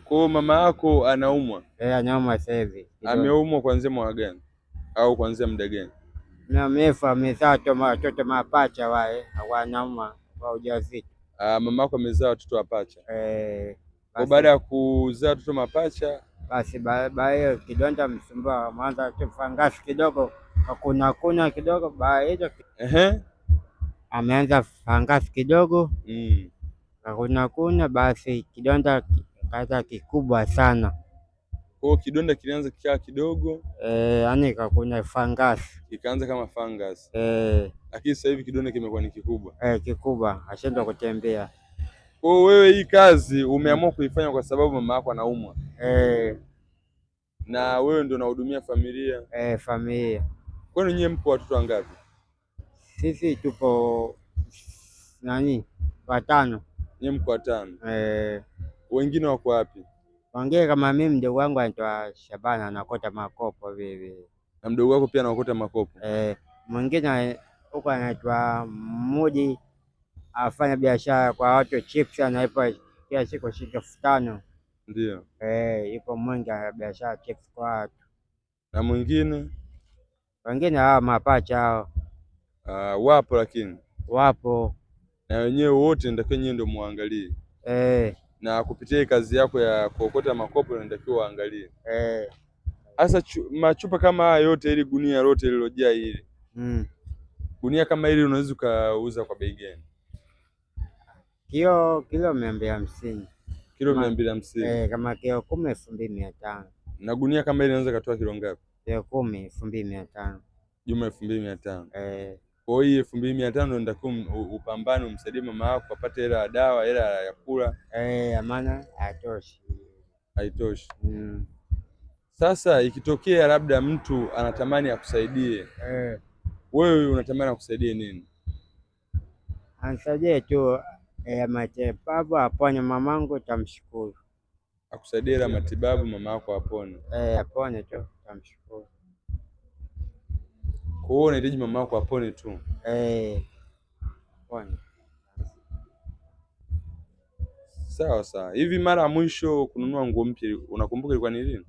Kwa mama yako anaumwa? Anaumwa sasa hivi. Ameumwa kuanzia mwaka gani au kuanzia muda gani? Na mrefu amezaa watoto mapacha wale wanaumwa kwa ujauzito. Mama yako amezaa watoto mapacha? Kwa Basi, baada ya kuzaa watoto mapacha basi baada hiyo kidonda msumbua, mwanza fangasi kidogo, kuna kidogo, baada hiyo ameanza fangasi kidogo, kuna basi kidonda kaza kikubwa sana. Kwa kidonda kilianza kikaa kidogo, yani kuna fangasi ikaanza kama fangasi. Lakini sasa hivi kidonda kimekuwa ni kikubwa. Kikubwa, ashindwa kutembea. Kwa wewe hii kazi umeamua kuifanya kwa sababu mama yako anaumwa? Na wewe ndio unahudumia familia? Familia. Kwani nyinyi mpo watoto wangapi? Sisi tupo watano. Nyinyi mko watano? Wengine wako wapi? Wengine kama mimi, mdogo wangu anaitwa Shabana anakota makopo vivi. Na mdogo wako pia anakota makopo? Mwingine huko anaitwa Mudi, afanya biashara kwa watu chips, anaipa kila siku shilingi 5,000. Ndio. Ipo mwingi ana biashara chips kwa watu. Na mwingine? Wengine hao mapacha hao. Wapo lakini? Wapo. Na wenyewe wote ndio nyinyi ndio muangalie? Na kupitia kazi yako ya kuokota makopo ndio waangalie? Sasa machupa kama haya yote, ili gunia lote lililojaa hili, gunia kama hili unaweza ukauza kwa bei gani? Kilo 250. Kilo 250? Kama kilo 10 2,500. Na gunia kama hili inaweza katoa kilo ngapi? Kilo 10 2,500. Jumla 2,500. Kwa hiyo 2,500 ndio upambane umsaidie mama yako apate hela ya dawa, hela ya kula. Maana haitoshi. Haitoshi. Sasa ikitokea labda mtu anatamani akusaidie, wewe unatamani akusaidie nini? Anisaidie tu matibabu apone mamangu, tamshukuru. Akusaidie hela matibabu mama yako apone? Apone tu, tamshukuru. Kwa hiyo unahitaji mama yako apone tu? Apone. Sawa sawa. Hivi mara ya mwisho kununua nguo mpya unakumbuka ilikuwa ni lini?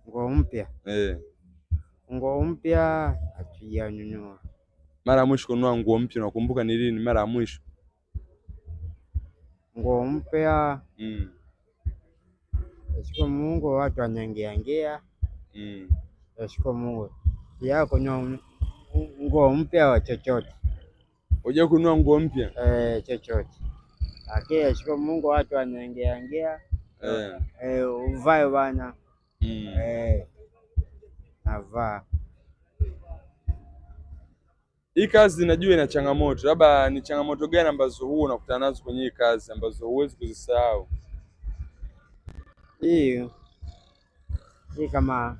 Nguo mpya? Nguo mpya hatujanunua. Mara ya mwisho kununua nguo mpya unakumbuka ni lini mara ya mwisho? Nguo mpya nashukuru Mungu, watu wanaingia. Nashukuru Mungu. Ya kununua nguo mpya wa chochote. Unajua kununua nguo mpya? Chochote. Lakini nashukuru Mungu, watu wanaingia. Uvae bana. Navaa. Hii kazi najua ina changamoto. Labda ni changamoto gani ambazo huwa unakutana nazo kwenye hii kazi ambazo huwezi kuzisahau? Hii kama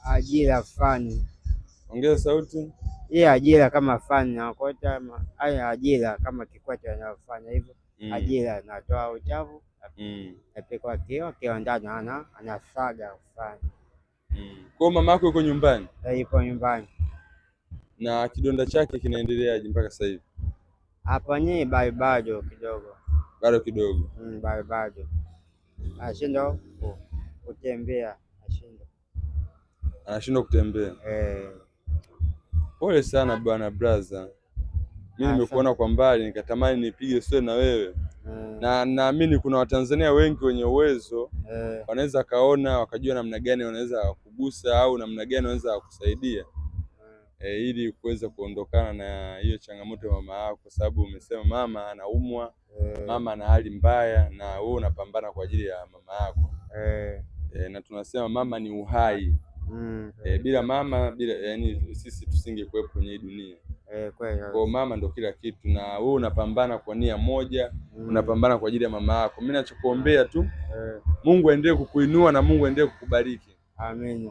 ajira fani. Ongeza sauti. Hii ajira kama fani nakota, haya ajira kama Kikwete anafanya hivyo. Ajira natoa uchafu, napika kio ndani anasaga fani. Kwa mama yako yuko nyumbani? Yuko nyumbani. Na kidonda chake kinaendeleaje mpaka sasa hivi? Hapa ni bado kidogo. Bado kidogo? Bado. Anashindwa kutembea, anashindwa kutembea. Pole sana bwana brother. Mimi nimekuona kwa mbali nikatamani nipige story na wewe. Na naamini kuna Watanzania wengi wenye uwezo wanaweza kaona wakajua namna gani wanaweza kugusa au namna gani wanaweza kukusaidia ili kuweza kuondokana na hiyo changamoto ya mama yako, kwa sababu umesema mama anaumwa, mama ana hali mbaya na wewe unapambana kwa ajili ya mama yako. Na tunasema mama ni uhai. Bila mama, yani sisi tusingekuwepo kwenye hii dunia. Kwa mama ndo kila kitu, na wewe unapambana kwa nia moja, unapambana kwa ajili ya mama yako. Mimi nachokuombea tu Mungu aendelee kukuinua na Mungu aendelee kukubariki. Amen.